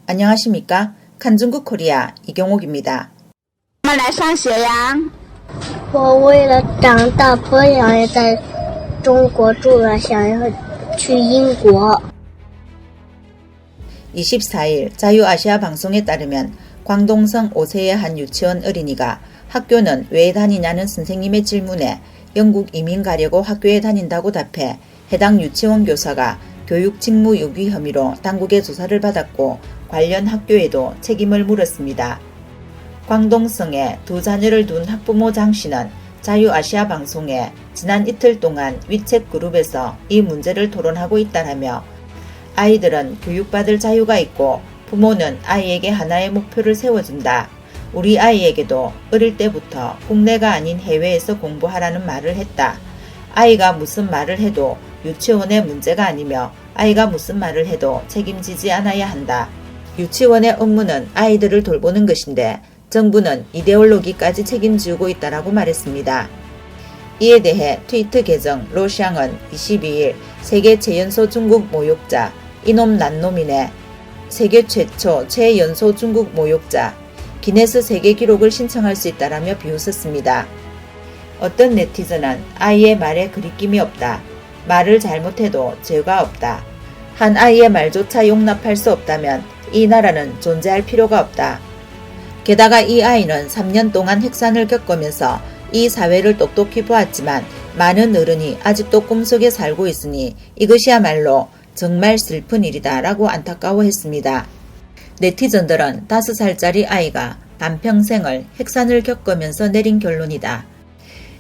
안녕하십니까? 칸중국 코리아 이경옥입니다. 我们来上学呀。我为了长大不想在中国住了，想要去英国。 24일 자유아시아 방송에 따르면 광동성 5세의 한 유치원 어린이가 학교는 왜 다니냐는 선생님의 질문에 영국 이민 가려고 학교에 다닌다고 답해 해당 유치원 교사가 교육 직무 유기 혐의로 당국의 조사를 받았고 관련 학교에도 책임을 물었습니다. 광동성에 두 자녀를 둔 학부모 장 씨는 자유아시아 방송에 지난 이틀 동안 위챗 그룹에서 이 문제를 토론하고 있다라며 아이들은 교육받을 자유가 있고 부모는 아이에게 하나의 목표를 세워준다. 우리 아이에게도 어릴 때부터 국내가 아닌 해외에서 공부하라는 말을 했다. 아이가 무슨 말을 해도 유치원의 문제가 아니며 아이가 무슨 말을 해도 책임지지 않아야 한다. 유치원의 업무는 아이들을 돌보는 것인데 정부는 이데올로기까지 책임지고 있다라고 말했습니다. 이에 대해 트위터 계정 로샹은 22일 세계 최연소 중국 모욕자 이놈 난놈이네 세계 최초 최연소 중국 모욕자 기네스 세계 기록을 신청할 수 있다라며 비웃었습니다. 어떤 네티즌은 아이의 말에 그리낌이 없다. 말을 잘못해도 죄가 없다. 한 아이의 말조차 용납할 수 없다면 이 나라는 존재할 필요가 없다. 게다가 이 아이는 3년 동안 핵산을 겪으면서 이 사회를 똑똑히 보았지만 많은 어른이 아직도 꿈속에 살고 있으니 이것이야말로 정말 슬픈 일이다 라고 안타까워했습니다. 네티즌들은 5살짜리 아이가 반평생을 핵산을 겪으면서 내린 결론이다.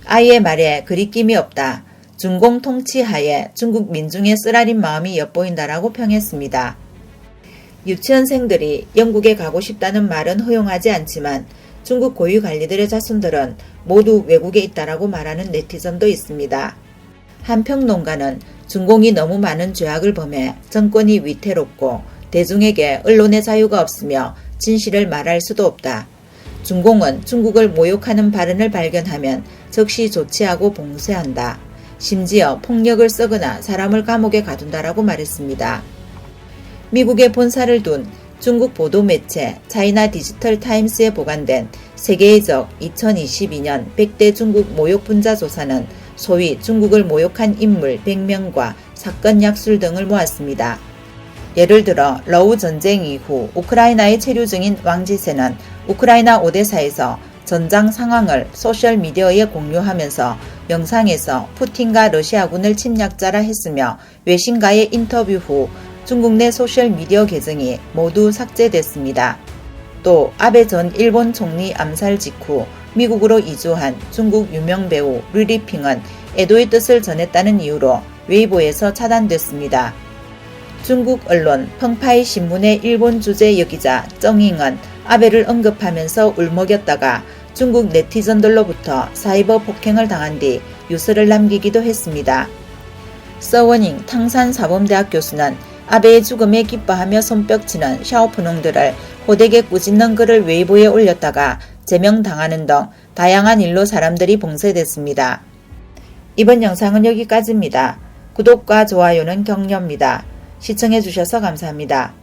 아이의 말에 그리낌이 없다. 중공 통치하에 중국 민중의 쓰라린 마음이 엿보인다라고 평했습니다. 유치원생들이 영국에 가고 싶다는 말은 허용하지 않지만 중국 고위 관리들의 자손들은 모두 외국에 있다라고 말하는 네티즌도 있습니다. 한 평론가는 중공이 너무 많은 죄악을 범해 정권이 위태롭고 대중에게 언론의 자유가 없으며 진실을 말할 수도 없다. 중공은 중국을 모욕하는 발언을 발견하면 즉시 조치하고 봉쇄한다. 심지어 폭력을 쓰거나 사람을 감옥에 가둔다라고 말했습니다. 미국에 본사를 둔 중국 보도매체 차이나 디지털 타임스에 보관된 세계의적 2022년 100대 중국 모욕 분자 조사는 소위 중국을 모욕한 인물 100명과 사건 약술 등을 모았습니다. 예를 들어 러우 전쟁 이후 우크라이나에 체류 중인 왕지세는 우크라이나 오데사에서 전장 상황을 소셜미디어에 공유하면서 영상에서 푸틴과 러시아군을 침략자라 했으며 외신과의 인터뷰 후 중국 내 소셜미디어 계정이 모두 삭제됐습니다. 또 아베 전 일본 총리 암살 직후 미국으로 이주한 중국 유명 배우 류리핑은 애도의 뜻을 전했다는 이유로 웨이보에서 차단됐습니다. 중국 언론 펑파이 신문의 일본 주재 여기자 정잉은 아베를 언급하면서 울먹였다가 중국 네티즌들로부터 사이버 폭행을 당한 뒤 유서를 남기기도 했습니다. 서원잉 탕산사범대학 교수는 아베의 죽음에 기뻐하며 손뼉치는 샤오푸농들을 호되게 꾸짖는 글을 웨이보에 올렸다가 제명당하는 등 다양한 일로 사람들이 봉쇄됐습니다. 이번 영상은 여기까지입니다. 구독과 좋아요는 격려입니다. 시청해주셔서 감사합니다.